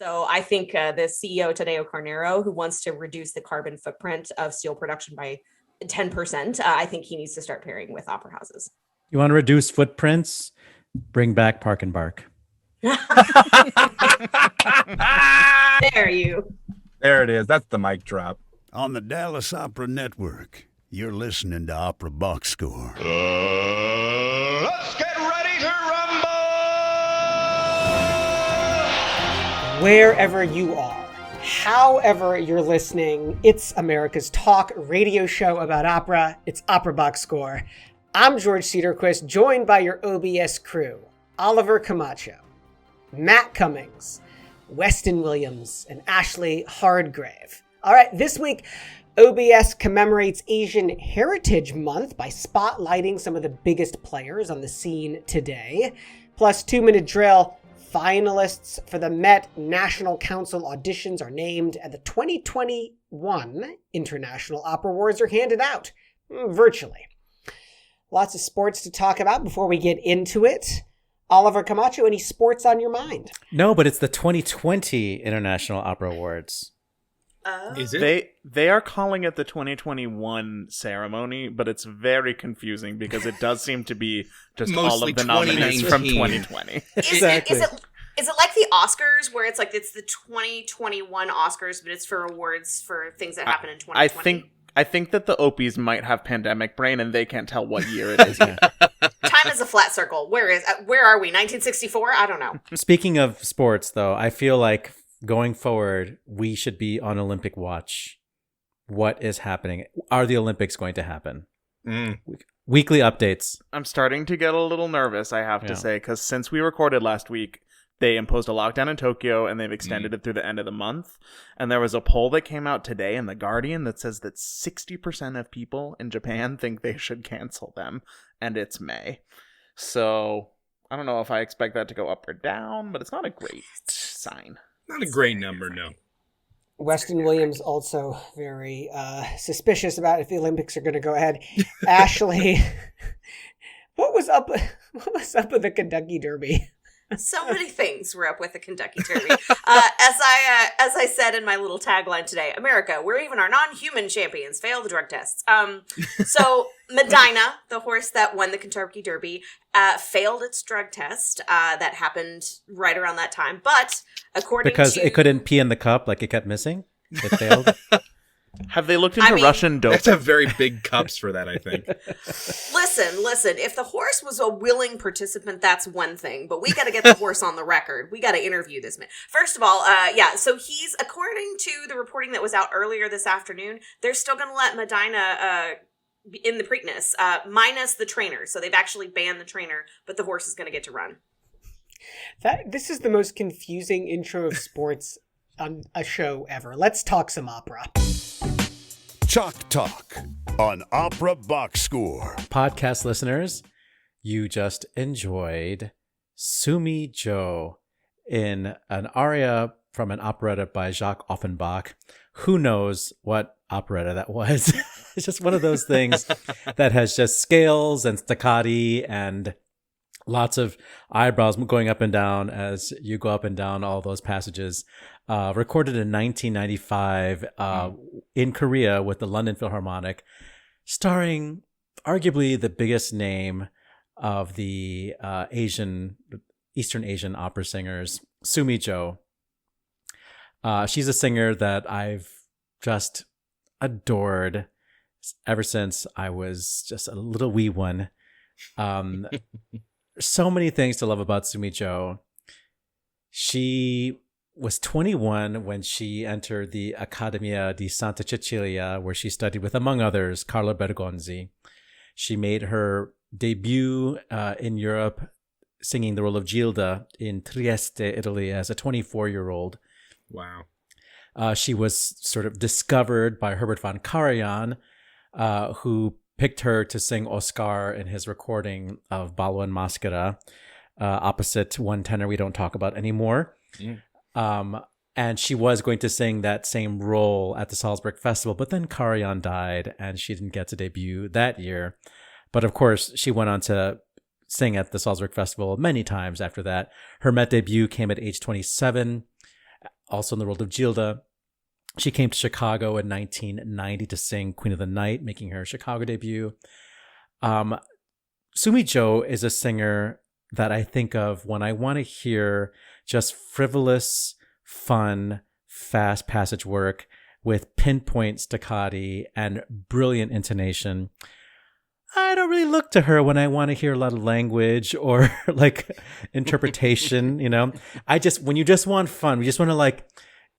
So I think the CEO, Tadeo Carnero, who wants to reduce the carbon footprint of steel production by 10%, I think he needs to start pairing with opera houses. You want to reduce footprints? Bring back Park and Bark. There you. There it is. That's the mic drop. On the Dallas Opera Network, you're listening to Opera Box Score. Let's get ready to rumble! Wherever you are, however you're listening, it's America's talk radio show about opera. It's Opera Box Score. I'm George Cederquist, joined by your OBS crew, Oliver Camacho, Matt Cummings, Weston Williams, and Ashlee Hardgrave. All right, this week, OBS commemorates Asian Heritage Month by spotlighting some of the biggest players on the scene today. Plus, 2-minute drill, finalists for the Met National Council auditions are named, and the 2021 International Opera Awards are handed out virtually. Lots of sports to talk about before we get into it. Oliver Camacho, any sports on your mind? No, but it's the 2020 International Opera Awards. Is it? They are calling it the 2021 ceremony, but it's very confusing because it does seem to be just all of the nominees from 2020. Exactly. Is it like the Oscars, where it's like it's the 2021 Oscars, but it's for awards for things that happened in 2020? I think that the Opies might have pandemic brain and they can't tell what year it is yet. Time is a flat circle. Where are we? 1964? I don't know. Speaking of sports, though, I feel like going forward, we should be on Olympic watch. What is happening? Are the Olympics going to happen? Weekly updates. I'm starting to get a little nervous, I have to say, because since we recorded last week, they imposed a lockdown in Tokyo and they've extended it through the end of the month. And there was a poll that came out today in The Guardian that says that 60% of people in Japan think they should cancel them. And it's May. So I don't know if I expect that to go up or down, but it's not a great sign. Not a great number, no. Weston Williams also very suspicious about if the Olympics are going to go ahead. Ashlee, what was up with the Kentucky Derby? So many things were up with the Kentucky Derby. As I said in my little tagline today, America, where even our non-human champions fail the drug tests. So Medina, the horse that won the Kentucky Derby, failed its drug test. That happened right around that time. But according because it couldn't pee in the cup, like it kept missing. It failed. Have they looked into Russian dope? That's a very big cups for that, I think. Listen. If the horse was a willing participant, that's one thing. But we got to get the horse on the record. We got to interview this man. First of all, so he's, according to the reporting that was out earlier this afternoon, they're still going to let Medina in the Preakness, minus the trainer. So they've actually banned the trainer, but the horse is going to get to run. This is the most confusing intro of sports on a show ever. Let's talk some opera. Chalk Talk on Opera Box Score. Podcast listeners, you just enjoyed Sumi Jo in an aria from an operetta by Jacques Offenbach. Who knows what operetta that was? It's just one of those things that has just scales and staccati and lots of eyebrows going up and down as you go up and down all those passages. Recorded in 1995 in Korea with the London Philharmonic, starring arguably the biggest name of the Eastern Asian opera singers, Sumi Jo. She's a singer that I've just adored ever since I was just a little wee one. So many things to love about Sumi Jo. She was 21 when she entered the Accademia di Santa Cecilia, where she studied with, among others, Carlo Bergonzi. She made her debut in Europe singing the role of Gilda in Trieste, Italy, as a 24-year-old. Wow. She was sort of discovered by Herbert von Karajan, who picked her to sing Oscar in his recording of Ballo and Maschera, opposite one tenor we don't talk about anymore. And she was going to sing that same role at the Salzburg Festival, but then Karajan died and she didn't get to debut that year. But of course, she went on to sing at the Salzburg Festival many times after that. Her Met debut came at age 27. also in the role of Gilda. She came to Chicago in 1990 to sing Queen of the Night, making her Chicago debut. Sumi Jo is a singer that I think of when I want to hear just frivolous, fun, fast passage work with pinpoint staccati and brilliant intonation. I don't really look to her when I want to hear a lot of language or like interpretation, you know. When you just want fun, we just want to like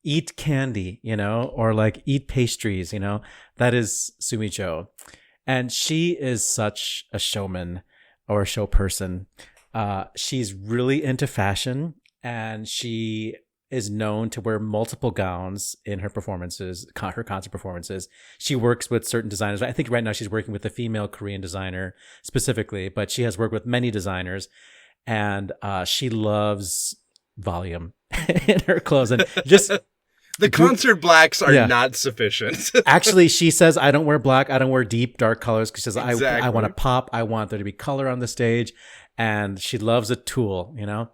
eat candy, you know, or like eat pastries, you know. That is Sumi Jo. And she is such a showman or a show person. She's really into fashion, and she is known to wear multiple gowns in her performances, her concert performances. She works with certain designers. I think right now she's working with a female Korean designer specifically, but she has worked with many designers, and she loves volume in her clothes. And just the concert blacks are not sufficient. Actually, she says, I don't wear black. I don't wear deep, dark colors, because she says, exactly. I want to pop. I want there to be color on the stage. And she loves a tool, you know?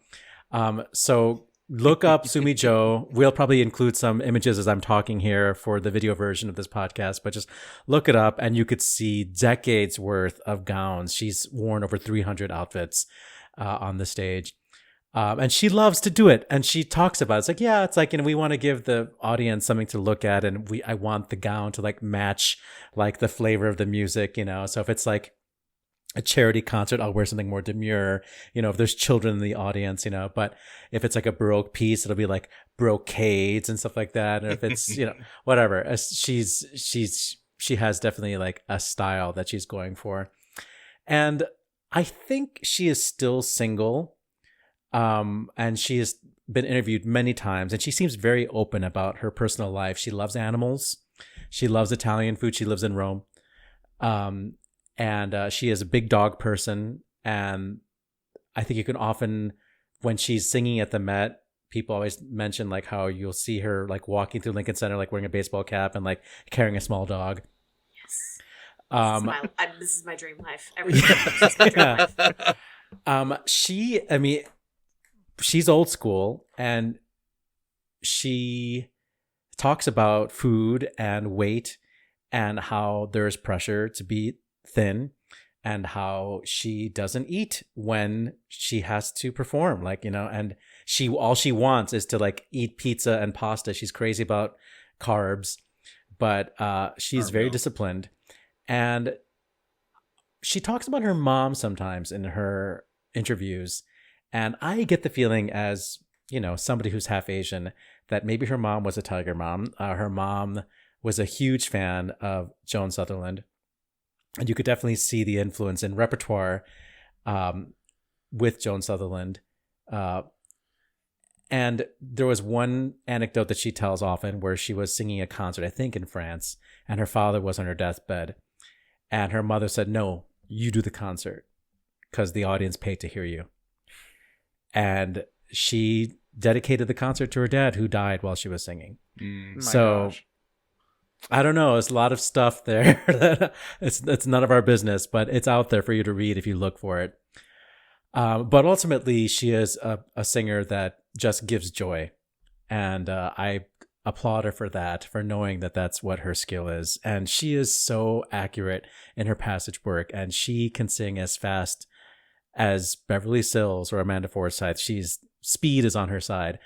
So look up Sumi Jo. We'll probably include some images as I'm talking here for the video version of this podcast, but just look it up and you could see decades worth of gowns. She's worn over 300 outfits on the stage. And she loves to do it. And she talks about it. It's like, yeah, it's like, you know, we want to give the audience something to look at, and I want the gown to like match like the flavor of the music, you know? So if it's like a charity concert, I'll wear something more demure, you know, if there's children in the audience, you know, but if it's like a Baroque piece, it'll be like brocades and stuff like that. And if it's, you know, whatever, she has definitely like a style that she's going for. And I think she is still single. And she has been interviewed many times, and she seems very open about her personal life. She loves animals. She loves Italian food. She lives in Rome. And she is a big dog person. And I think you can often, when she's singing at the Met, people always mention like how you'll see her like walking through Lincoln Center, like wearing a baseball cap and like carrying a small dog. Yes. This is my dream life. This is my dream life. She's old school, and she talks about food and weight and how there's pressure to be thin, and how she doesn't eat when she has to perform, like, you know, and all she wants is to like eat pizza and pasta. She's crazy about carbs, but she's very disciplined. And she talks about her mom sometimes in her interviews. And I get the feeling, as, you know, somebody who's half Asian, that maybe her mom was a Tiger mom. Her mom was a huge fan of Joan Sutherland. And you could definitely see the influence in repertoire with Joan Sutherland. And there was one anecdote that she tells often where she was singing a concert, I think in France, and her father was on her deathbed. And her mother said, no, you do the concert because the audience paid to hear you. And she dedicated the concert to her dad, who died while she was singing. So gosh. I don't know. There's a lot of stuff there that it's none of our business, but it's out there for you to read if you look for it. But ultimately, she is a singer that just gives joy. And I applaud her for that, for knowing that that's what her skill is. And she is so accurate in her passage work, and she can sing as fast as Beverly Sills or Amanda Forsyth. Speed is on her side.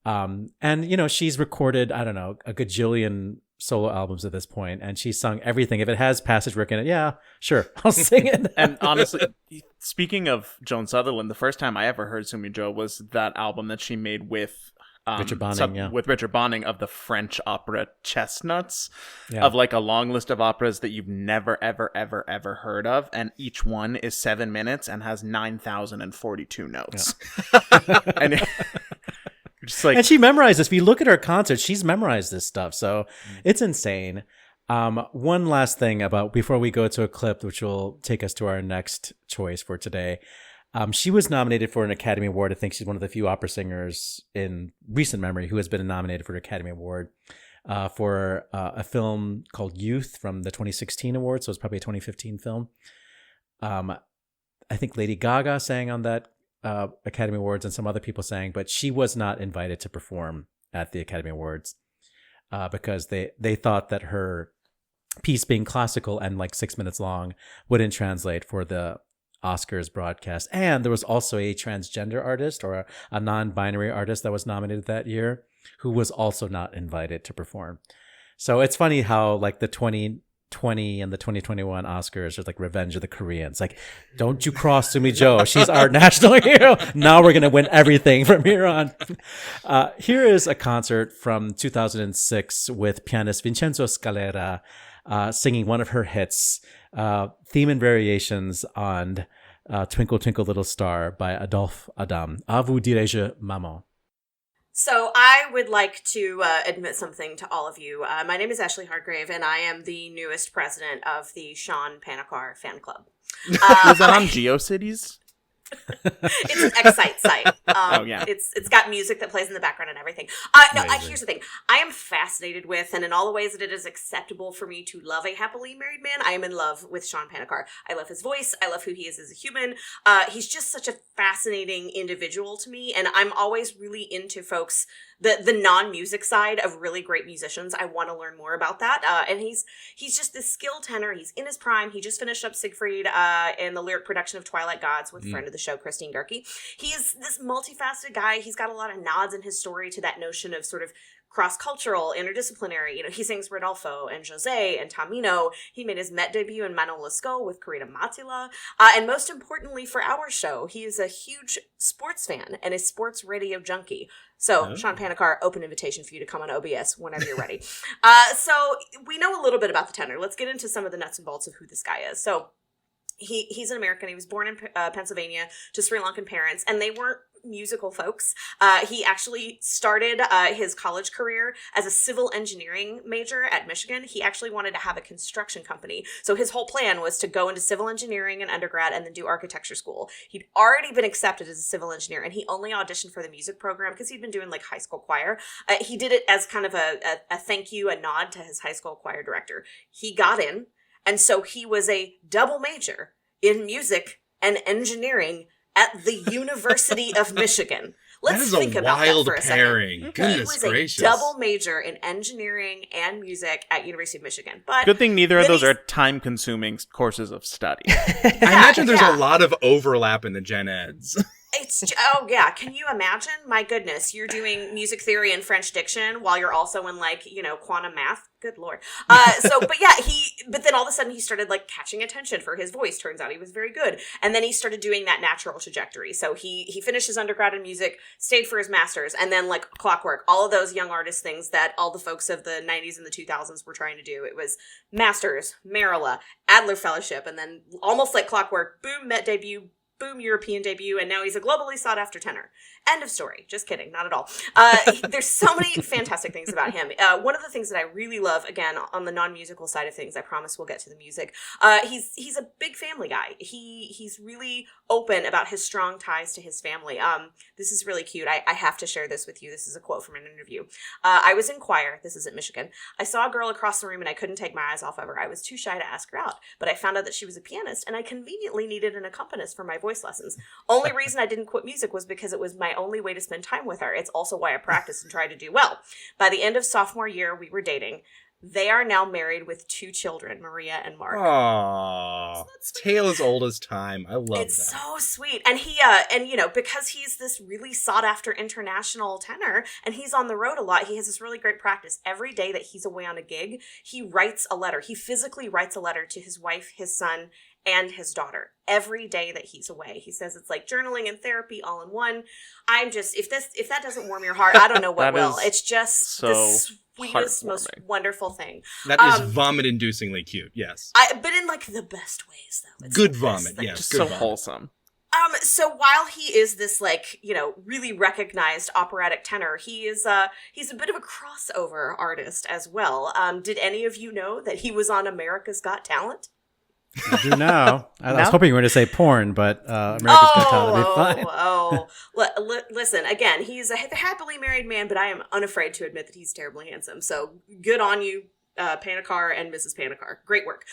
And, you know, she's recorded, I don't know, a gajillion solo albums at this point, and she's sung everything. If it has passage work in it, yeah, sure, I'll sing it. And honestly, speaking of Joan Sutherland, the first time I ever heard Sumi Jo was that album that she made with Richard Bonning, with Richard Bonning, of the French opera Chestnuts, of like a long list of operas that you've never, ever, ever, ever heard of. And each one is 7 minutes and has 9,042 notes. Yeah. And just like, and she memorized this. If you look at her concerts, she's memorized this stuff. So it's insane. One last thing before we go to a clip, which will take us to our next choice for today. She was nominated for an Academy Award. I think she's one of the few opera singers in recent memory who has been nominated for an Academy Award for a film called Youth from the 2016 awards. So it's probably a 2015 film. I think Lady Gaga sang on that Academy Awards, and some other people sang, but she was not invited to perform at the Academy Awards because they thought that her piece being classical and like 6 minutes long wouldn't translate for the Oscars broadcast. And there was also a transgender artist or a non-binary artist that was nominated that year who was also not invited to perform. So it's funny how like the 2020 and the 2021 Oscars are like Revenge of the Koreans. Like, don't you cross Sumi Jo. She's our national hero. Now we're going to win everything from here on. Here is a concert from 2006 with pianist Vincenzo Scalera singing one of her hits, theme and variations on Twinkle Twinkle Little Star by Adolphe Adam. A vous dirai-je, maman. So I would like to admit something to all of you. My name is Ashlee Hardgrave, and I am the newest president of the Sean Panikar fan club. Is that on GeoCities? It's an Excite site. Yeah. It's got music that plays in the background and everything. Here's the thing. I am fascinated with, and in all the ways that it is acceptable for me to love a happily married man, I am in love with Sean Panikar. I love his voice. I love who he is as a human. He's just such a fascinating individual to me, and I'm always really into folks, the non-music side of really great musicians. I want to learn more about that. And he's just this skilled tenor. He's in his prime. He just finished up Siegfried in the lyric production of Twilight Gods with friend of the show, Christine Garkey. He is this multifaceted guy. He's got a lot of nods in his story to that notion of sort of cross-cultural, interdisciplinary. You know, he sings Rodolfo and Jose and Tamino. He made his Met debut in Mano Lescaut with Karina Matila. And most importantly for our show, he is a huge sports fan and a sports radio junkie. So, Sean Panikar, open invitation for you to come on OBS whenever you're ready. So, we know a little bit about the tenor. Let's get into some of the nuts and bolts of who this guy is. So, he's an American. He was born in Pennsylvania to Sri Lankan parents, and they weren't musical folks. He actually started his college career as a civil engineering major at Michigan. He actually wanted to have a construction company. So his whole plan was to go into civil engineering in undergrad and then do architecture school. He'd already been accepted as a civil engineer, and he only auditioned for the music program because he'd been doing like high school choir. He did it as kind of a thank you, a nod to his high school choir director. He got in, and so he was a double major in music and engineering at the University of Michigan. Let's think about that for a pairing. second. Goodness he was gracious. a double major in engineering and music at University of Michigan. But Good thing neither of then those are time-consuming courses of study. I imagine there's a lot of overlap in the gen eds. Can you imagine? My goodness, you're doing music theory and French diction while you're also in quantum math. Good Lord. But then all of a sudden he started like catching attention for his voice. Turns out he was very good. And then he started doing that natural trajectory. So he finished his undergrad in music, stayed for his master's, and then like clockwork, all of those young artist things that all the folks of the 90s and the 2000s were trying to do. It was master's, Marilla, Adler Fellowship, and then almost like clockwork, boom, Met debut, boom, European debut, and now he's a globally sought after tenor. End of story. Just kidding. Not at all. There's so many fantastic things about him. One of the things that I really love, again, on the non-musical side of things, I promise we'll get to the music, he's a big family guy. He's really open about his strong ties to his family. This is really cute. I have to share this with you. This is a quote from an interview. I was in choir. This is at Michigan. I saw a girl across the room and I couldn't take my eyes off of her. I was too shy to ask her out, but I found out that she was a pianist and I conveniently needed an accompanist for my voice lessons. Only reason I didn't quit music was because it was my only way to spend time with her. It's also why I practiced and tried to do well. By the end of sophomore year, we were dating. They are now married with 2 children, Maria and Mark. Aww. Tale as old as time. I love that. It's so sweet. And he, because he's this really sought after international tenor and he's on the road a lot, he has this really great practice. Every day that he's away on a gig, he writes a letter. He physically writes a letter to his wife, his son, and his daughter every day that he's away. He says it's like journaling and therapy all in one. I'm just, if that doesn't warm your heart, I don't know what will. It's just the sweetest, most wonderful thing. That is vomit-inducingly cute, yes. But in like the best ways, though. It's good the vomit, best yes. Just Good so vomit. wholesome. So while he is this really recognized operatic tenor, he's a bit of a crossover artist as well. Did any of you know that he was on America's Got Talent? I do now. I was hoping you were going to say porn, but America's Got Talent would be fine. Listen, again, he's a happily married man, but I am unafraid to admit that he's terribly handsome. So good on you, Panikar and Mrs. Panikar. Great work.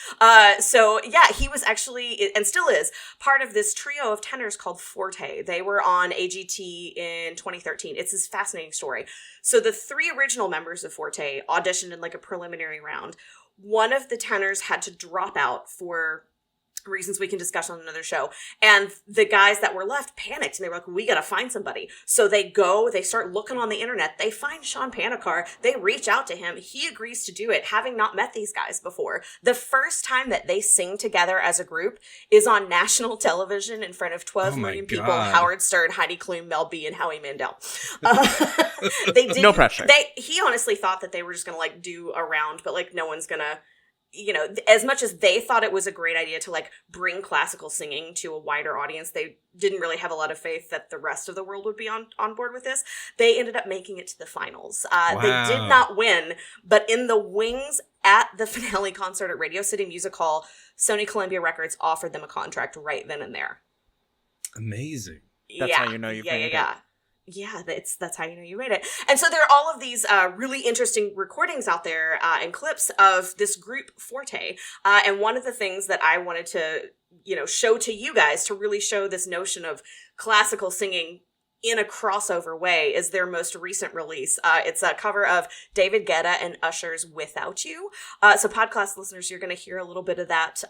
So yeah, he was actually, and still is, part of this trio of tenors called Forte. They were on AGT in 2013. It's this fascinating story. So the 3 original members of Forte auditioned in like a preliminary round. One of the tenors had to drop out for reasons we can discuss on another show. And the guys that were left panicked and they were like, we got to find somebody. So they start looking on the internet. They find Sean Panikar. They reach out to him. He agrees to do it, having not met these guys before. The first time that they sing together as a group is on national television in front of 12 million people. Howard Stern, Heidi Klum, Mel B, and Howie Mandel. No pressure. He honestly thought that they were just going to like do a round, but like no one's going to, you know, as much as they thought it was a great idea to like bring classical singing to a wider audience, they didn't really have a lot of faith that the rest of the world would be on board with this. They ended up making it to the finals. They did not win, but in the wings at the finale concert at Radio City Music Hall, Sony Columbia Records offered them a contract right then and there. Amazing. That's how you know you've made it. Yeah, that's how you know you made it. And so there are all of these really interesting recordings out there and clips of this group Forte. And one of the things that I wanted to, you know, show to you guys to really show this notion of classical singing in a crossover way is their most recent release. It's a cover of David Guetta and Usher's Without You. So podcast listeners, you're going to hear a little bit of that.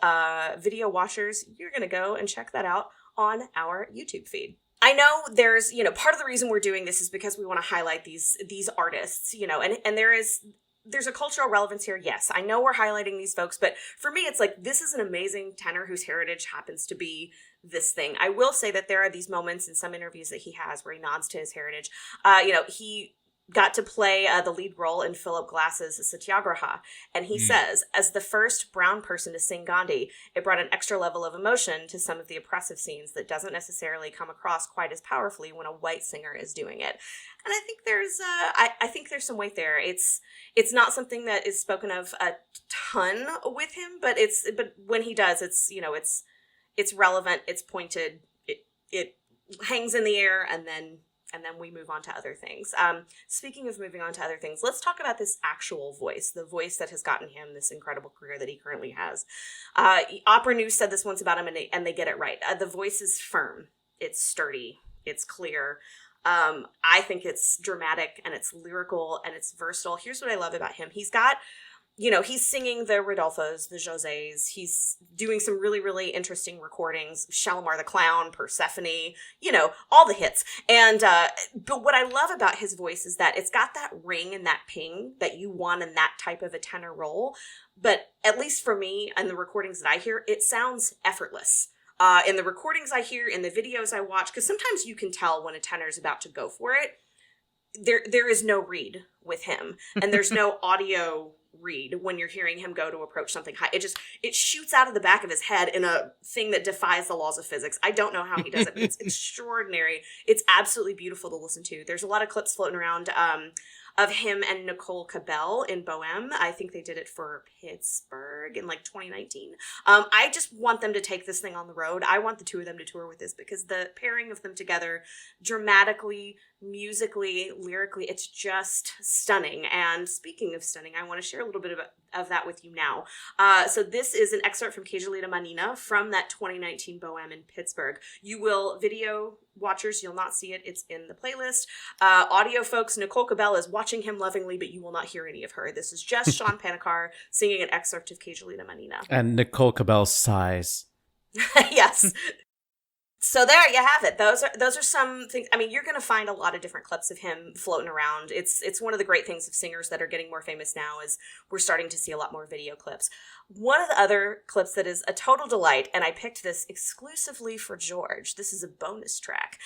Video watchers, you're going to go and check that out on our YouTube feed. I know there's, you know, part of the reason we're doing this is because we want to highlight these artists, you know, and there's a cultural relevance here. Yes, I know we're highlighting these folks, but for me, it's like, this is an amazing tenor whose heritage happens to be this thing. I will say that there are these moments in some interviews that he has where he nods to his heritage. You know, he got to play the lead role in Philip Glass's Satyagraha. And he says, as the first brown person to sing Gandhi, it brought an extra level of emotion to some of the oppressive scenes that doesn't necessarily come across quite as powerfully when a white singer is doing it. And I think there's I think there's some weight there. It's not something that is spoken of a ton with him, but when he does, it's, you know, it's relevant, it's pointed, it hangs in the air, and then we move on to other things. Speaking of moving on to other things, let's talk about this actual voice, the voice that has gotten him this incredible career that he currently has. Opera News said this once about him, and they get it right. The voice is firm, it's sturdy, it's clear. I think it's dramatic, and it's lyrical, and it's versatile. Here's what I love about him. He's got, you know, he's singing the Rodolfos, the Josés. He's doing some really, really interesting recordings. Shalimar the Clown, Persephone, you know, all the hits. And, but what I love about his voice is that it's got that ring and that ping that you want in that type of a tenor role. But at least for me and the recordings that I hear, it sounds effortless. In the recordings I hear, in the videos I watch, because sometimes you can tell when a tenor is about to go for it. There is no read with him, and there's no audio read when you're hearing him go to approach something high. It shoots out of the back of his head in a thing that defies the laws of physics. I don't know how he does it, but it's extraordinary. It's absolutely beautiful to listen to. There's a lot of clips floating around of him and Nicole Cabell in Bohème. I think they did it for Pittsburgh in like 2019. I just want them to take this thing on the road. I want the two of them to tour with this, because the pairing of them together, dramatically, musically, lyrically, it's just stunning. And speaking of stunning, I want to share a little bit of that with you now. So this is an excerpt from Cajalita Manina from that 2019 Bohème in Pittsburgh. You will, video watchers, you'll not see it. It's in the playlist. Audio folks, Nicole Cabell is watching him lovingly, but you will not hear any of her. This is just Sean Panikar singing an excerpt of Cajalita Manina. And Nicole Cabell sighs. Yes. So there you have it. Those are some things. I mean, you're going to find a lot of different clips of him floating around. It's one of the great things of singers that are getting more famous now is we're starting to see a lot more video clips. One of the other clips that is a total delight, and I picked this exclusively for George. This is a bonus track.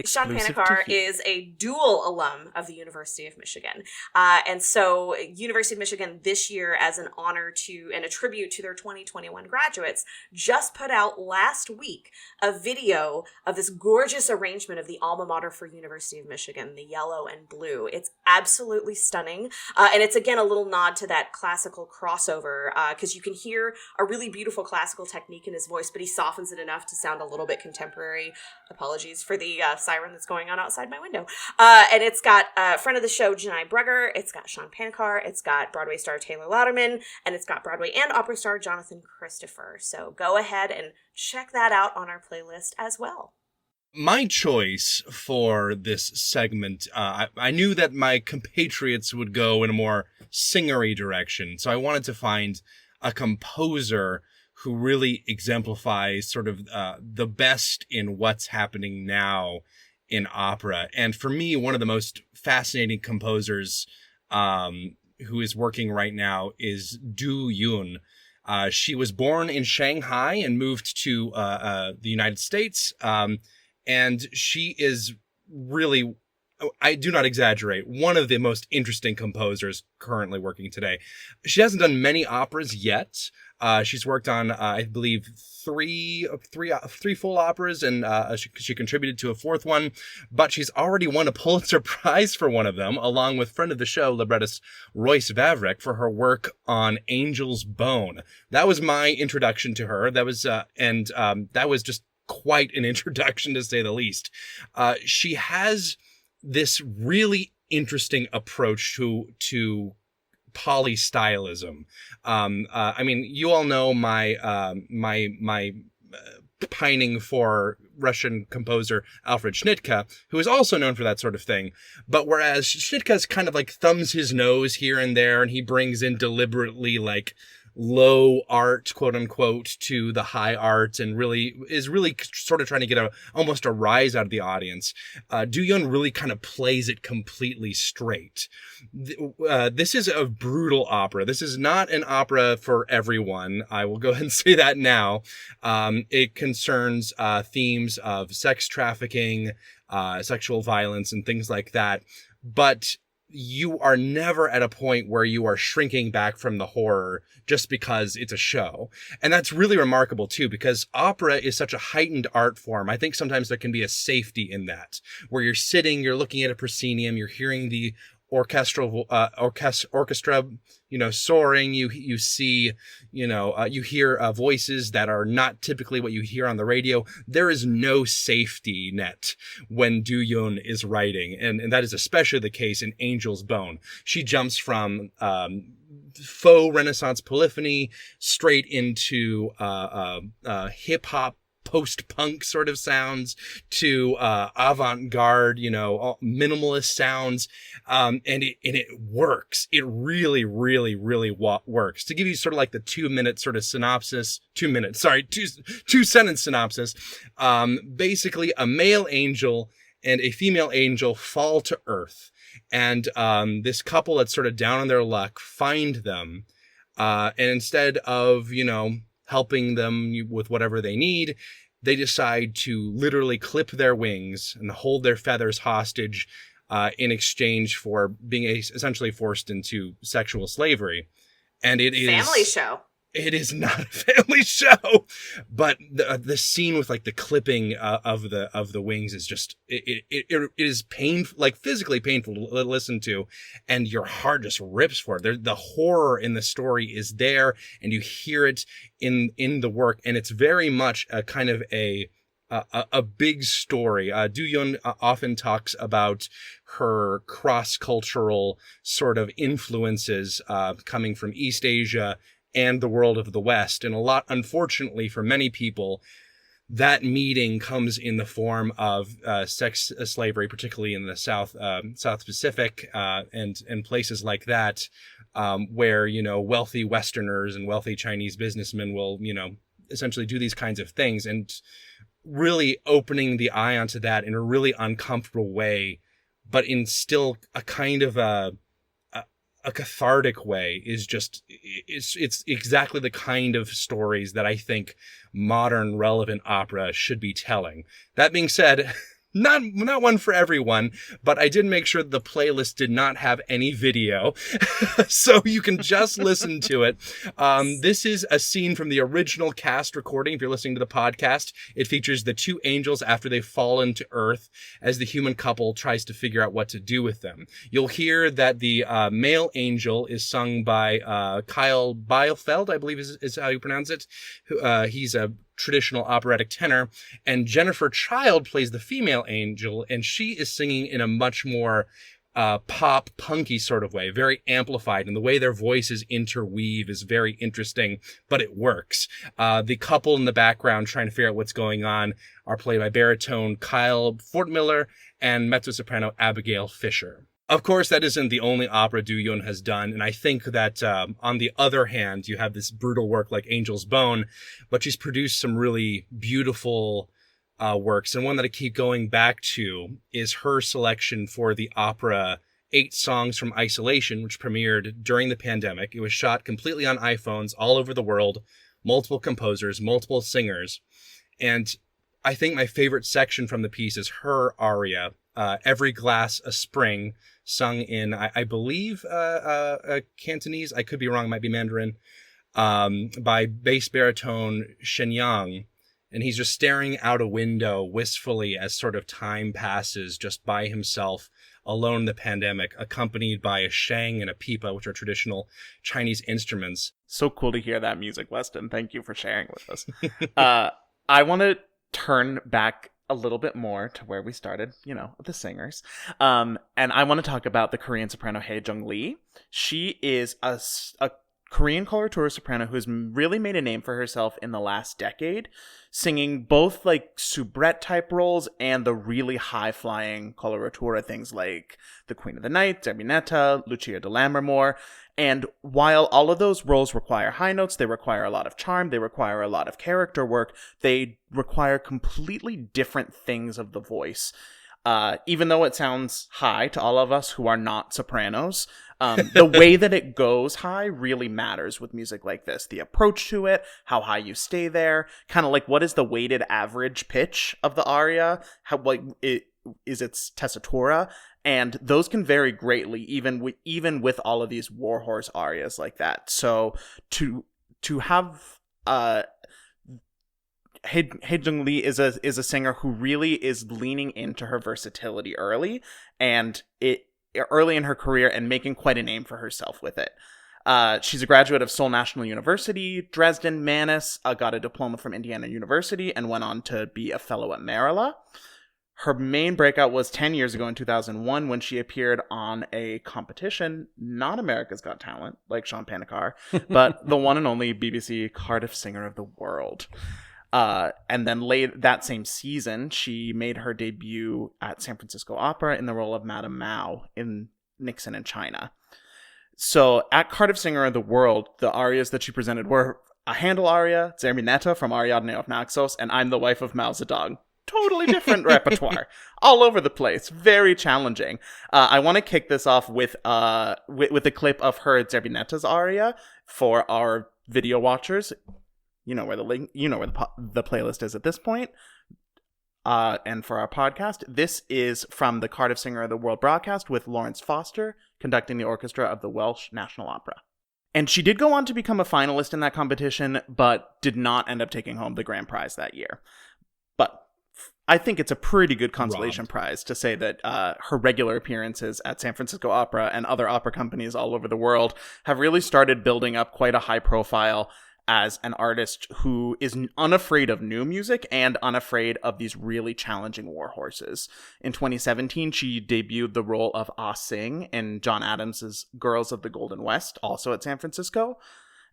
Sean Panikar is a dual alum of the University of Michigan. And so University of Michigan this year, as an honor to and a tribute to their 2021 graduates, just put out last week a video of this gorgeous arrangement of the alma mater for University of Michigan, the yellow and blue. It's absolutely stunning. And it's, again, a little nod to that classical crossover, because you can hear a really beautiful classical technique in his voice, but he softens it enough to sound a little bit contemporary. Apologies for the siren that's going on outside my window. And it's got friend of the show, Janai Brugger. It's got Sean Pankar. It's got Broadway star Taylor Lauderman. And it's got Broadway and opera star Jonathan Christopher. So go ahead and check that out on our playlist as well. My choice for this segment, I knew that my compatriots would go in a more singery direction, so I wanted to find a composer who really exemplifies sort of the best in what's happening now in opera. And for me, one of the most fascinating composers who is working right now is Du Yun. She was born in Shanghai and moved to the United States. And she is really, I do not exaggerate, one of the most interesting composers currently working today. She hasn't done many operas yet. She's worked on, I believe, three full operas, and she contributed to a fourth one. But she's already won a Pulitzer Prize for one of them, along with friend of the show, librettist Royce Vavrek, for her work on Angel's Bone. That was my introduction to her. That was that was just quite an introduction, to say the least. She has this really interesting approach to polystylism. I mean, you all know my pining for Russian composer Alfred Schnittke, who is also known for that sort of thing. But whereas Schnittke's kind of like thumbs his nose here and there, and he brings in deliberately like low art, quote unquote, to the high art, and is really sort of trying to get almost a rise out of the audience. Du Yun really kind of plays it completely straight. This is a brutal opera. This is not an opera for everyone. I will go ahead and say that now. It concerns themes of sex trafficking, sexual violence, and things like that. But you are never at a point where you are shrinking back from the horror just because it's a show. And that's really remarkable too, because opera is such a heightened art form. I think sometimes there can be a safety in that, where you're sitting, you're looking at a proscenium, you're hearing the orchestra, soaring. You see, you hear voices that are not typically what you hear on the radio. There is no safety net when Du Yun is writing, and that is especially the case in Angel's Bone. She jumps from faux Renaissance polyphony straight into hip hop, post-punk sort of sounds to avant-garde, minimalist sounds, and it works. It really, really, really works. To give you sort of like the 2-minute sort of synopsis, 2-sentence synopsis, basically a male angel and a female angel fall to Earth, and this couple that's sort of down on their luck find them, and instead of helping them with whatever they need, they decide to literally clip their wings and hold their feathers hostage in exchange for being essentially forced into sexual slavery. And it is family show. It is not a family show, but the scene with like the clipping of the wings is just it is painful, like physically painful to listen to, and your heart just rips for it. The horror in the story is there, and you hear it in the work, and it's very much a kind of a big story. Du Yun often talks about her cross-cultural sort of influences coming from East Asia and the world of the West. And unfortunately for many people, that meeting comes in the form of sex slavery, particularly in the South Pacific and places like that, where, wealthy Westerners and wealthy Chinese businessmen will, essentially do these kinds of things, and really opening the eye onto that in a really uncomfortable way, but in still a kind of a cathartic way is just, it's exactly the kind of stories that I think modern relevant opera should be telling. That being said, not one for everyone, but I did make sure that the playlist did not have any video, so you can just listen to it. This is a scene from the original cast recording. If you're listening to the podcast, it features the two angels after they've fallen to Earth as the human couple tries to figure out what to do with them. You'll hear that the male angel is sung by Kyle Bielefeld, I believe is how you pronounce it. He's a traditional operatic tenor, and Jennifer Child plays the female angel, and she is singing in a much more pop punky sort of way, very amplified, and the way their voices interweave is very interesting, but it works. The couple in the background trying to figure out what's going on are played by baritone Kyle Fortmiller and mezzo-soprano Abigail Fisher. Of course, that isn't the only opera Du Yun has done, and I think that on the other hand, you have this brutal work like Angel's Bone, but she's produced some really beautiful works, and one that I keep going back to is her selection for the opera 8 Songs from Isolation, which premiered during the pandemic. It was shot completely on iPhones all over the world, multiple composers, multiple singers, and I think my favorite section from the piece is her aria, Every Glass a Spring, sung in, I believe, Cantonese. I could be wrong, it might be Mandarin, by bass baritone Shen Yang. And he's just staring out a window wistfully as sort of time passes, just by himself, alone in the pandemic, accompanied by a sheng and a pipa, which are traditional Chinese instruments. So cool to hear that music, Weston. Thank you for sharing with us. I want to turn back a little bit more to where we started, the singers. And I want to talk about the Korean soprano Hae Jung Lee. She is a Korean coloratura soprano who's really made a name for herself in the last decade, singing both like soubrette type roles and the really high flying coloratura things like The Queen of the Night, Zerbinetta, Lucia de Lammermoor. And while all of those roles require high notes, they require a lot of charm, they require a lot of character work, they require completely different things of the voice. Even though it sounds high to all of us who are not sopranos, the way that it goes high really matters with music like this. The approach to it, how high you stay there, kind of like what is the weighted average pitch of the aria, is its tessitura, and those can vary greatly even with all of these warhorse arias like that. So to have Hae Jung Lee is a singer who really is leaning into her versatility early in her career and making quite a name for herself with it. She's a graduate of Seoul National University, Dresden, Mannes, got a diploma from Indiana University, and went on to be a fellow at Merila. Her main breakout was 10 years ago in 2001 when she appeared on a competition, not America's Got Talent, like Sean Panikar, but the one and only BBC Cardiff Singer of the World. And then late that same season, she made her debut at San Francisco Opera in the role of Madame Mao in Nixon in China. So at Cardiff Singer of the World, the arias that she presented were a Handel aria, Zerbinetta from Ariadne of Naxos, and I'm the Wife of Mao Zedong. Totally different repertoire, all over the place, very challenging. I want to kick this off with a clip of her Zerbinetta's aria for our video watchers. You know where the link, the playlist is at this point. And for our podcast, this is from the Cardiff Singer of the World broadcast with Lawrence Foster conducting the orchestra of the Welsh National Opera. And she did go on to become a finalist in that competition, but did not end up taking home the grand prize that year. But I think it's a pretty good consolation prize to say that her regular appearances at San Francisco Opera and other opera companies all over the world have really started building up quite a high profile as an artist who is unafraid of new music and unafraid of these really challenging war horses. In 2017, she debuted the role of Ah Sing in John Adams's Girls of the Golden West, also at San Francisco.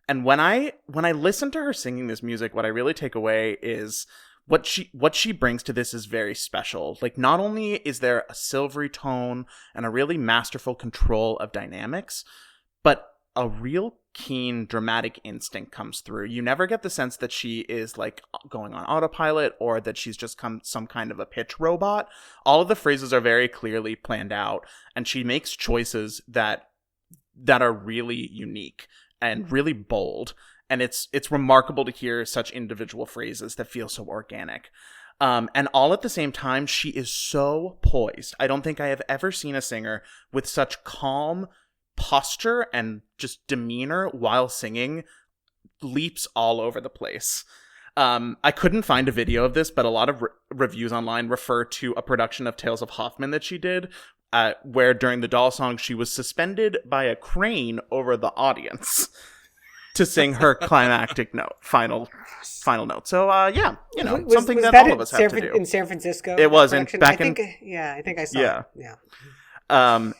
And when I listen to her singing this music, what I really take away is what she brings to this is very special. Like, not only is there a silvery tone and a really masterful control of dynamics, but a real keen dramatic instinct comes through. You never get the sense that she is like going on autopilot or that she's just some kind of a pitch robot. All of the phrases are very clearly planned out, and she makes choices that are really unique and really bold. And it's remarkable to hear such individual phrases that feel so organic. And all at the same time, she is so poised. I don't think I have ever seen a singer with such calm posture and just demeanor while singing, leaps all over the place. I couldn't find a video of this, but a lot of reviews online refer to a production of Tales of Hoffmann that she did, where during the doll song, she was suspended by a crane over the audience. to sing her climactic note, final note. So yeah, something was that that all of us have to do. in San Francisco. It was I think I saw it. Yeah.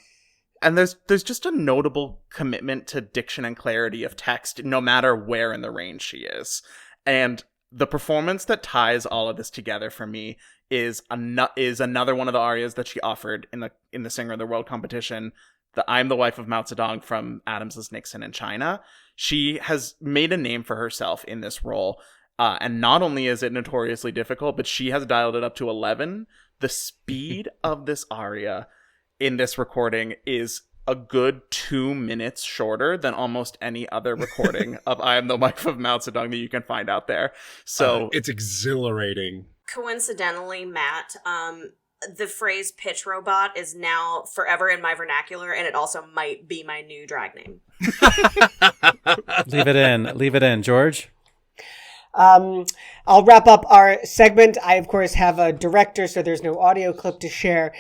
And there's just a notable commitment to diction and clarity of text, no matter where in the range she is. And the performance that ties all of this together for me is another one of the arias that she offered in the Singer of the World competition. The I'm the Wife of Mao Zedong from Adams' Nixon in China. She has made a name for herself in this role. And not only is it notoriously difficult, but she has dialed it up to 11. The speed of this aria in this recording is a good 2 minutes shorter than almost any other recording of I Am the Wife of Mao Zedong that you can find out there. So it's exhilarating. Coincidentally, Matt, the phrase pitch robot is now forever in my vernacular, and it also might be my new drag name. Leave it in, George. I'll wrap up our segment. I, of course, have a director, so there's no audio clip to share.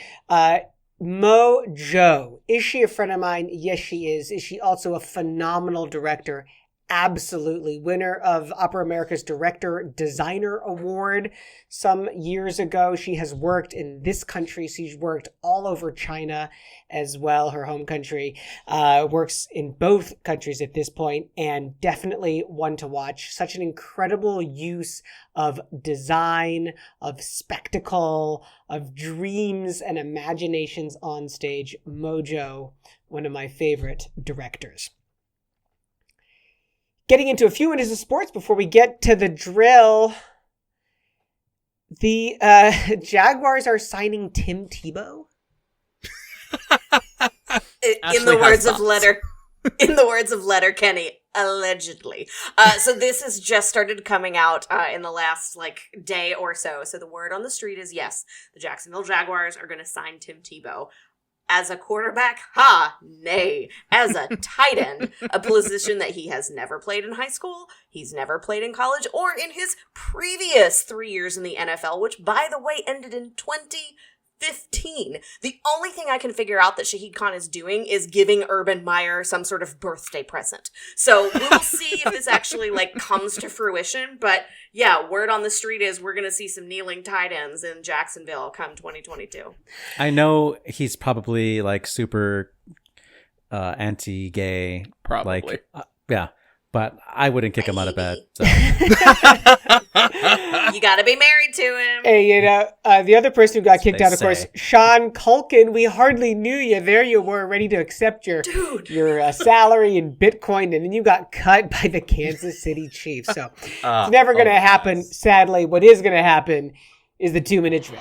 Mojo. Is she a friend of mine? Yes, she is. Is she also a phenomenal director? Absolutely. Winner of Opera America's Director Designer Award some years ago. She has worked in this country. She's worked all over China as well, her home country. Works in both countries at this point, and definitely one to watch. Such an incredible use of design, of spectacle, of dreams and imaginations on stage. Mojo, one of my favorite directors. Getting into a few minutes of sports before we get to the drill. The Jaguars are signing Tim Tebow. In the words of Letterkenny, allegedly. So this has just started coming out in the last day or so. So the word on the street is yes, the Jacksonville Jaguars are going to sign Tim Tebow. As a quarterback, nay. As a tight end, a position that he has never played in high school, he's never played in college, or in his previous 3 years in the NFL, which, by the way, ended in 2015. The only thing I can figure out that Shahid Khan is doing is giving Urban Meyer some sort of birthday present. So we will see if this actually comes to fruition. But yeah, word on the street is we're going to see some kneeling tight ends in Jacksonville come 2022. I know he's probably super anti-gay. Probably. Yeah. But I wouldn't kick him out of bed. So. You gotta be married to him. Hey, the other person who got kicked out, of course, Sean Culkin. We hardly knew you. There you were, ready to accept your salary in Bitcoin, and then you got cut by the Kansas City Chiefs. So it's never going to happen. Yes. Sadly, what is going to happen is the 2-minute drill.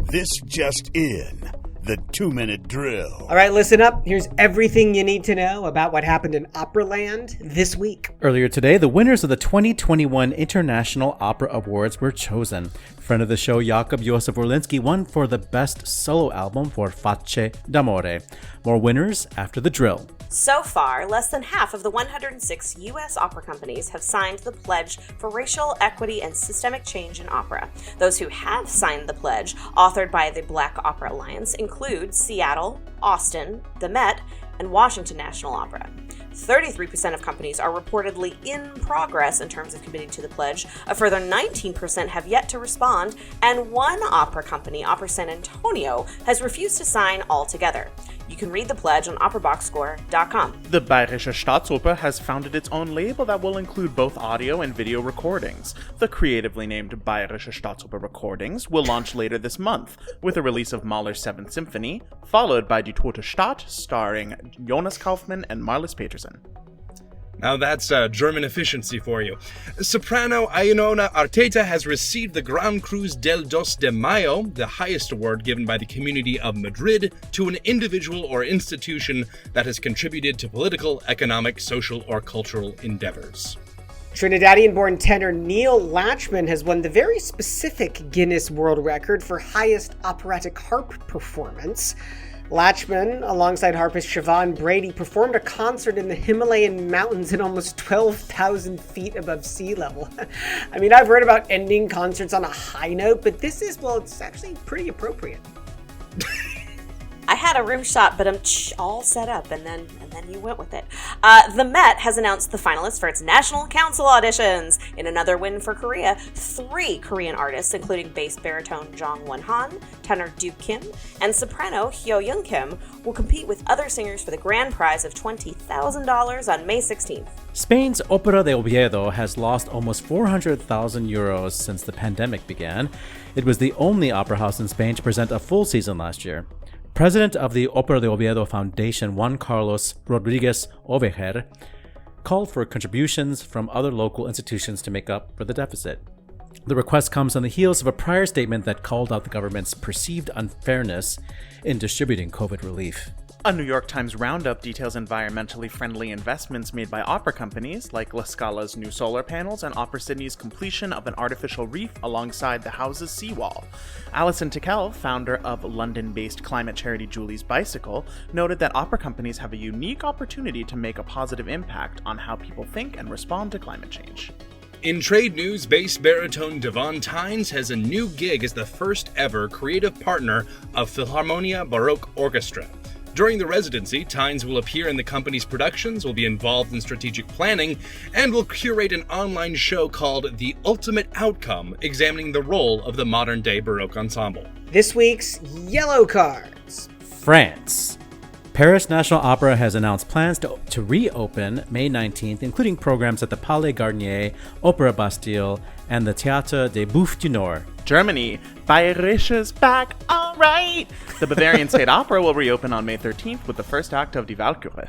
This just in. The 2-minute drill. All right, listen up. Here's everything you need to know about what happened in Operaland this week. Earlier today, the winners of the 2021 International Opera Awards were chosen. Friend of the show, Jakub Josef Orlinski won for the Best Solo Album for Face d'Amore. More winners after the drill. So far, less than half of the 106 U.S. opera companies have signed the pledge for racial equity and systemic change in opera. Those who have signed the pledge, authored by the Black Opera Alliance, include Seattle, Austin, the Met, and Washington National Opera. 33% of companies are reportedly in progress in terms of committing to the pledge. A further 19% have yet to respond, and one opera company, Opera San Antonio, has refused to sign altogether. You can read the pledge on operaboxscore.com. The Bayerische Staatsoper has founded its own label that will include both audio and video recordings. The creatively named Bayerische Staatsoper Recordings will launch later this month, with a release of Mahler's 7th Symphony, followed by Die Tote Stadt, starring Jonas Kaufmann and Marlis Peterson. Now that's German efficiency for you. Soprano Iona Arteta has received the Gran Cruz del 2 de Mayo, the highest award given by the community of Madrid to an individual or institution that has contributed to political, economic, social, or cultural endeavors. Trinidadian-born tenor Neil Lachman has won the very specific Guinness World Record for highest operatic harp performance. Lachman, alongside harpist Siobhan Brady, performed a concert in the Himalayan mountains at almost 12,000 feet above sea level. I mean, I've heard about ending concerts on a high note, but this is, well, it's actually pretty appropriate. I had a room shot, but I'm all set up, and then you went with it. The Met has announced the finalists for its National Council auditions. In another win for Korea, 3 Korean artists, including bass baritone Jong Won-han, tenor Du Kim, and soprano Hyo Young Kim, will compete with other singers for the grand prize of $20,000 on May 16th. Spain's Ópera de Oviedo has lost almost 400,000 euros since the pandemic began. It was the only opera house in Spain to present a full season last year. President of the Ópera de Oviedo Foundation, Juan Carlos Rodriguez Ovejer, called for contributions from other local institutions to make up for the deficit. The request comes on the heels of a prior statement that called out the government's perceived unfairness in distributing COVID relief. A New York Times roundup details environmentally friendly investments made by opera companies like La Scala's new solar panels and Opera Sydney's completion of an artificial reef alongside the house's seawall. Alison Tickell, founder of London-based climate charity Julie's Bicycle, noted that opera companies have a unique opportunity to make a positive impact on how people think and respond to climate change. In trade news, bass baritone Devon Tynes has a new gig as the first ever creative partner of Philharmonia Baroque Orchestra. During the residency, Tynes will appear in the company's productions, will be involved in strategic planning, and will curate an online show called The Ultimate Outcome, examining the role of the modern-day Baroque ensemble. This week's Yellow Cards. France. Paris National Opera has announced plans to reopen May 19th, including programs at the Palais Garnier, Opera Bastille, and the Théâtre des Bouffes du Nord. Germany, Bayerisches back, all right! The Bavarian State Opera will reopen on May 13th with the first act of Die Walküre.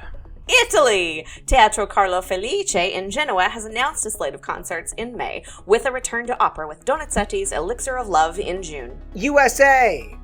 Italy! Teatro Carlo Felice in Genoa has announced a slate of concerts in May, with a return to opera with Donizetti's Elixir of Love in June. USA!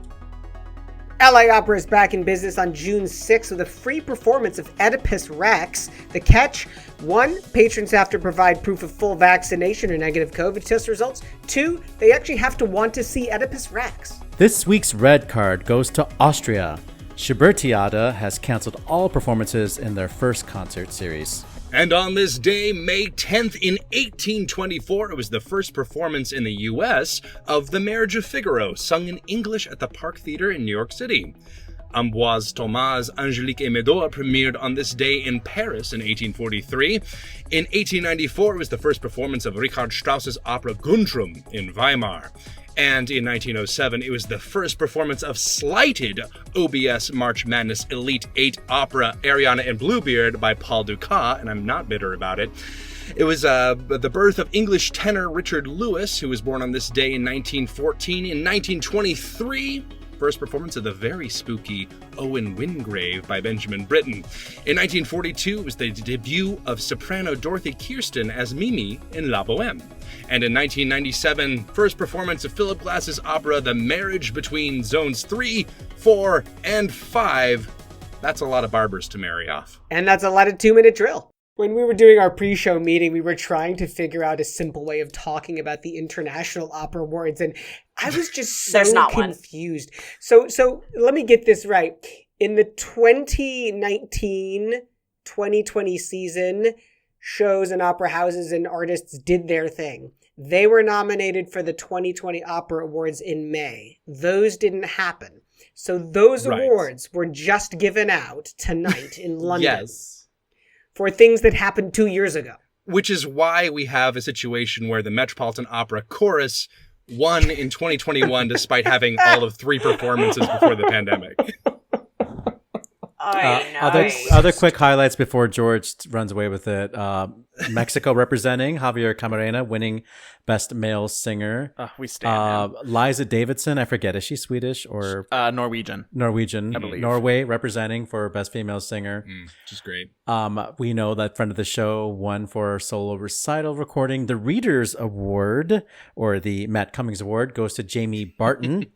LA Opera is back in business on June 6th with a free performance of Oedipus Rex. The catch: 1, patrons have to provide proof of full vaccination or negative COVID test results. 2, they actually have to want to see Oedipus Rex. This week's red card goes to Austria. Schibertiade has canceled all performances in their first concert series. And on this day, May 10th, in 1824, it was the first performance in the U.S. of The Marriage of Figaro, sung in English at the Park Theater in New York City. Ambroise Thomas' Angélique et Médor premiered on this day in Paris in 1843. In 1894, it was the first performance of Richard Strauss's opera Guntram in Weimar. And in 1907, it was the first performance of slighted OBS March Madness Elite 8 opera Ariana and Bluebeard by Paul Dukas, and I'm not bitter about it. It was the birth of English tenor Richard Lewis, who was born on this day in 1914. In 1923, first performance of the very spooky Owen Wingrave by Benjamin Britten. In 1942, it was the debut of soprano Dorothy Kirsten as Mimi in La Bohème. And in 1997, first performance of Philip Glass's opera The Marriage Between Zones 3, 4, and 5. That's a lot of barbers to marry off. And that's a lot of 2-minute drill. When we were doing our pre-show meeting, we were trying to figure out a simple way of talking about the International Opera Awards, and I was just so confused. So let me get this right. In the 2019-2020 season, shows and opera houses and artists did their thing. They were nominated for the 2020 Opera Awards in May. Those didn't happen. So those awards were just given out tonight in London. Yes. For things that happened 2 years ago. Which is why we have a situation where the Metropolitan Opera Chorus won in 2021 despite having all of 3 performances before the pandemic. Other quick highlights before George runs away with it. Mexico representing Javier Camarena winning Best Male Singer. We stand Liza Davidson, I forget, is she Swedish or Norwegian? Norwegian, I believe. Norway representing for Best Female Singer. Which is great. We know that friend of the show won for solo recital recording. The Readers Award, or the Matt Cummings Award, goes to Jamie Barton.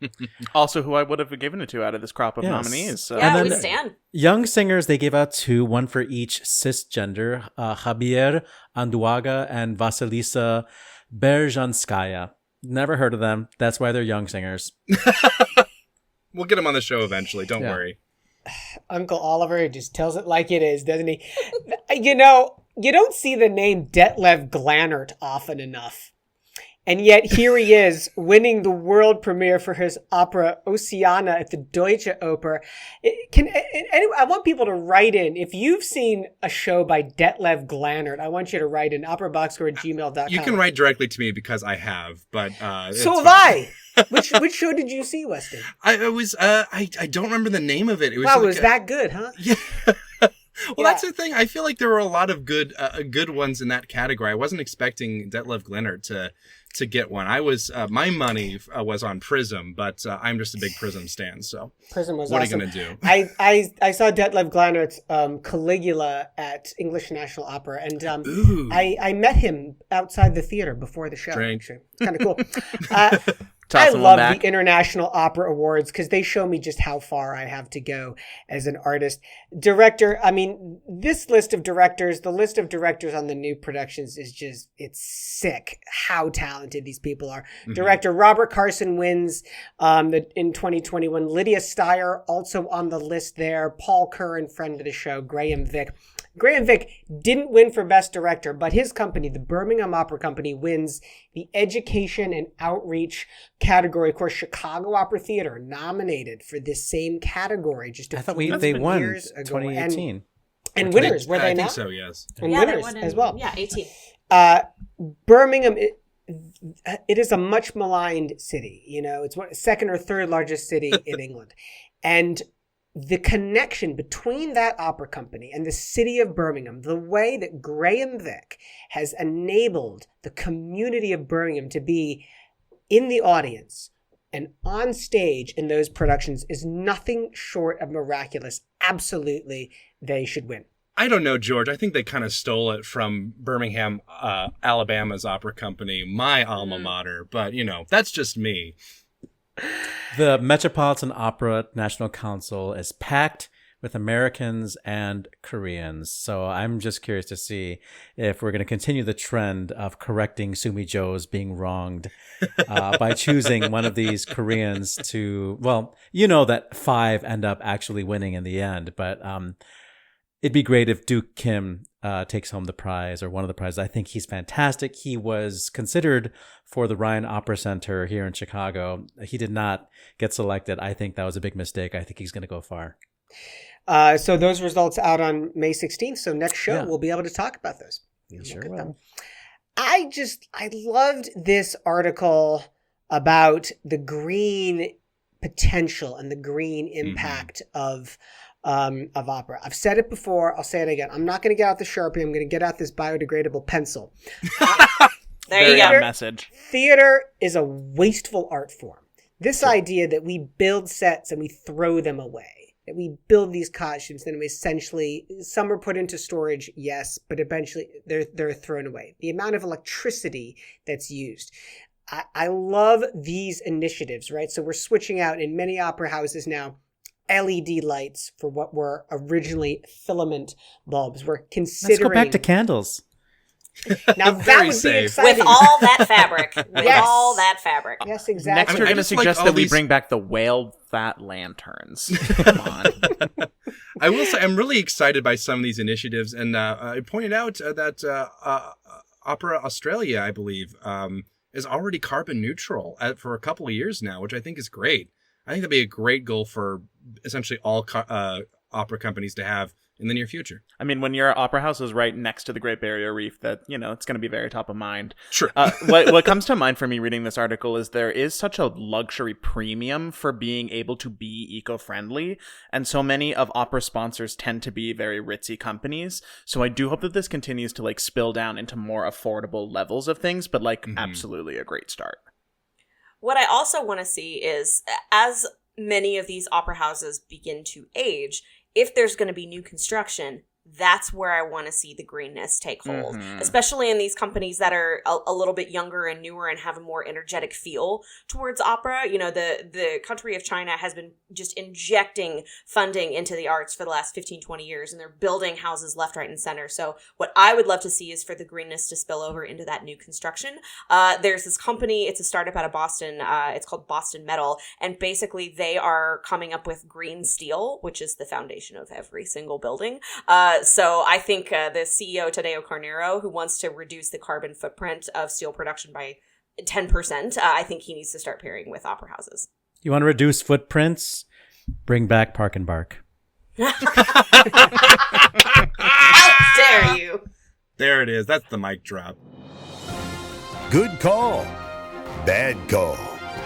Also, who I would have given it to out of this crop of nominees. So. Yeah, we stand. Young singers, they gave out 2, one for each cisgender, Javier Anduaga and Vasilisa Berzhanskaya. Never heard of them. That's why they're young singers. We'll get them on the show eventually. Don't worry. Uncle Oliver just tells it like it is, doesn't he? You know, you don't see the name Detlev Glanert often enough. And yet here he is winning the world premiere for his opera Oceana at the Deutsche Oper. I want people to write in. If you've seen a show by Detlev Glannert, I want you to write in operaboxscore@gmail.com. You can write directly to me because I have, but so have I. Which show did you see, Weston? I don't remember the name of it. It was wow, it was that good, huh? Yeah. Well, that's the thing. I feel like there were a lot of good ones in that category. I wasn't expecting Detlev Glennert to get one. I was my money was on Prism, but I'm just a big Prism stan. So Prism was what awesome. are you gonna do? I saw Detlev Glannert's Caligula at English National Opera, and I met him outside the theater before the show. Actually, it's kind of cool. I love the International Opera Awards because they show me just how far I have to go as an artist. Director, I mean, this list of directors, the list of directors on the new productions is just, it's sick how talented these people are. Mm-hmm. Director Robert Carson wins in 2021. Lydia Steyer also on the list there. Paul Curran, friend of the show. Graham Vick. Graham Vick didn't win for Best Director, but his company, the Birmingham Opera Company, wins the Education and Outreach category. Of course, Chicago Opera Theater nominated for this same category just a few they won years ago. 2018. And winners, were they not? I think so, yes. And winners as well. Yeah, 18. Birmingham, it is a much maligned city. You know, it's second or third largest city in England. And the connection between that opera company and the city of Birmingham, the way that Graham Vick has enabled the community of Birmingham to be in the audience and on stage in those productions is nothing short of miraculous. Absolutely, they should win. I don't know, George. I think they kind of stole it from Birmingham, Alabama's opera company, my alma mater. But, that's just me. The Metropolitan Opera National Council is packed with Americans and Koreans. So I'm just curious to see if we're going to continue the trend of correcting Sumi Jo's being wronged by choosing one of these Koreans to, that 5 end up actually winning in the end. But it'd be great if Duke Kim takes home the prize or one of the prizes. I think he's fantastic. He was considered for the Ryan Opera Center here in Chicago. He did not get selected. I think that was a big mistake. I think he's going to go far. So those results out on May 16th. So next show, we'll be able to talk about those. Sure will. I loved this article about the green potential and the green impact of opera. I've said it before. I'll say it again. I'm not going to get out the Sharpie. I'm going to get out this biodegradable pencil. There you go. Message. Theater is a wasteful art form. This idea that we build sets and we throw them away, that we build these costumes, then we essentially, some are put into storage, yes, but eventually they're thrown away. The amount of electricity that's used. I love these initiatives, right? So we're switching out in many opera houses now LED lights for what were originally filament bulbs. We're considering. Let's go back to candles. Now that would be exciting. With all that fabric. All that fabric. Yes, exactly. Next, we're going to suggest that we bring back the whale fat lanterns. Come on. I will say I'm really excited by some of these initiatives, and I pointed out that Opera Australia, I believe, is already carbon neutral for a couple of years now, which I think is great. I think that'd be a great goal for essentially all opera companies to have in the near future. I mean, when your opera house is right next to the Great Barrier Reef, that, it's going to be very top of mind. Sure. What comes to mind for me reading this article is there is such a luxury premium for being able to be eco-friendly. And so many of opera sponsors tend to be very ritzy companies. So I do hope that this continues to spill down into more affordable levels of things, but absolutely a great start. What I also want to see is, as many of these opera houses begin to age, if there's going to be new construction, that's where I want to see the greenness take hold, especially in these companies that are a little bit younger and newer and have a more energetic feel towards opera. The country of China has been just injecting funding into the arts for the last 15, 20 years, and they're building houses left, right, and center. So what I would love to see is for the greenness to spill over into that new construction. There's this company, it's a startup out of Boston, it's called Boston Metal, and basically they are coming up with green steel, which is the foundation of every single building. So I think the CEO, Tadeo Carnero, who wants to reduce the carbon footprint of steel production by 10%. I think he needs to start pairing with opera houses. You want to reduce footprints? Bring back Park and Bark. How dare you? There it is. That's the mic drop. Good call. Bad call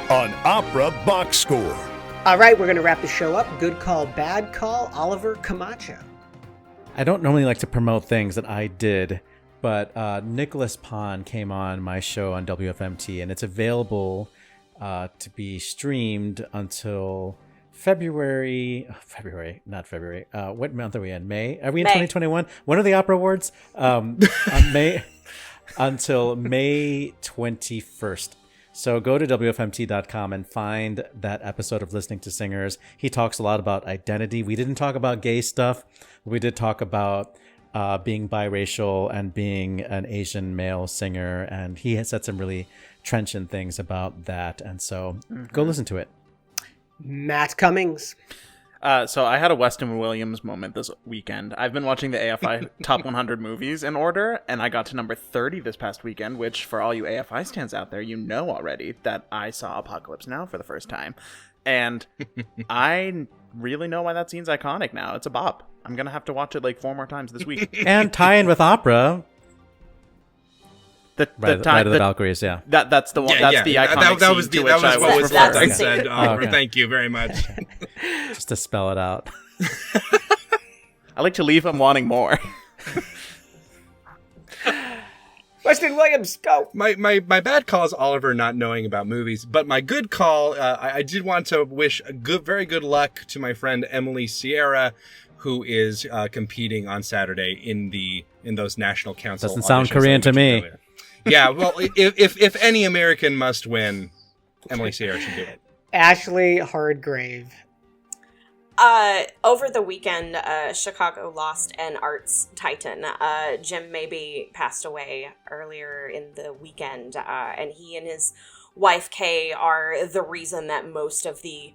on Opera Box Score. All right, we're going to wrap the show up. Good call, bad call, Oliver Camacho. I don't normally like to promote things that I did, but Nicholas Pond came on my show on WFMT, and it's available to be streamed until not February. What month are we in? May? Are we in May. 2021? When are the Opera Awards? May until May 21st. So go to WFMT.com and find that episode of Listening to Singers. He talks a lot about identity. We didn't talk about gay stuff. We did talk about being biracial and being an Asian male singer. And he has said some really trenchant things about that. And so go listen to it. Matt Cummings. So I had a Weston Williams moment this weekend. I've been watching the AFI Top 100 movies in order, and I got to number 30 this past weekend, which for all you AFI stands out there, you know already that I saw Apocalypse Now for the first time. And I really know why that scene's iconic now. It's a bop. I'm going to have to watch it like 4 more times this week. And tie in with opera. Ride of the Valkyries, yeah. That's the one. That's the iconic that was scene the, to which that I was what was referring. I said. Oliver, Okay. Thank you very much. Just to spell it out. I like to leave him wanting more. Weston Williams, go. My bad call is Oliver not knowing about movies, but my good call, I did want to wish very good luck to my friend Emily Sierra, who is competing on Saturday in those National Council. Doesn't sound auditions Korean to me. earlier. Yeah, well, if any American must win, Emily Sierra should do it. Ashlee Hardgrave. Over the weekend, Chicago lost an arts titan. Jim Mabey passed away earlier in the weekend, and he and his wife Kay are the reason that most of the,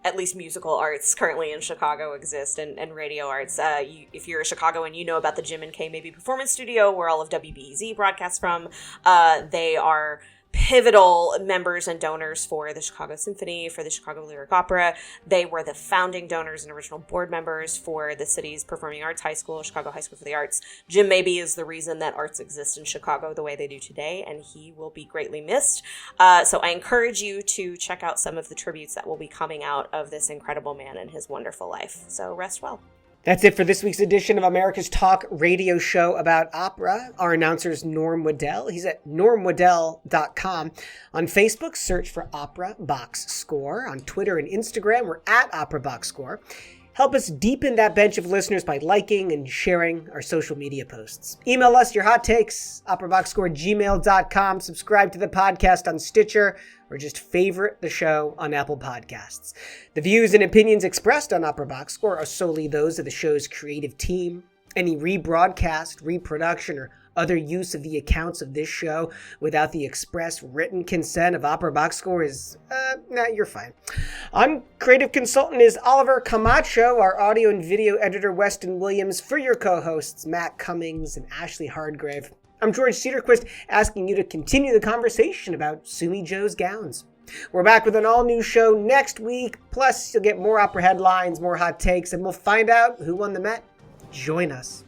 at least musical arts currently in Chicago exist, and radio arts. If you're a Chicagoan, you know about the Jim and Kay Mabey Performance Studio, where all of WBEZ broadcasts from. They are pivotal members and donors for the Chicago Symphony, for the Chicago Lyric Opera. They were the founding donors and original board members for the city's performing arts high school, Chicago High School for the Arts. Jim Mabey is the reason that arts exist in Chicago the way they do today, and he will be greatly missed. So I encourage you to check out some of the tributes that will be coming out of this incredible man and his wonderful life. So rest well. That's it for this week's edition of America's Talk radio show about opera. Our announcer is Norm Woodel. He's at normwoodel.com. On Facebook, search for Opera Box Score. On Twitter and Instagram, we're at Opera Box Score. Help us deepen that bench of listeners by liking and sharing our social media posts. Email us your hot takes, operaboxscore@gmail.com. Subscribe to the podcast on Stitcher, or just favorite the show on Apple Podcasts. The views and opinions expressed on Opera Box Score are solely those of the show's creative team. Any rebroadcast, reproduction, or other use of the accounts of this show without the express written consent of Opera Box Score is, you're fine. Our creative consultant is Oliver Camacho, our audio and video editor Weston Williams, for your co-hosts Matt Cummings and Ashlee Hardgrave. I'm George Cederquist, asking you to continue the conversation about Sumi Joe's gowns. We're back with an all-new show next week, plus you'll get more opera headlines, more hot takes, and we'll find out who won the Met. Join us.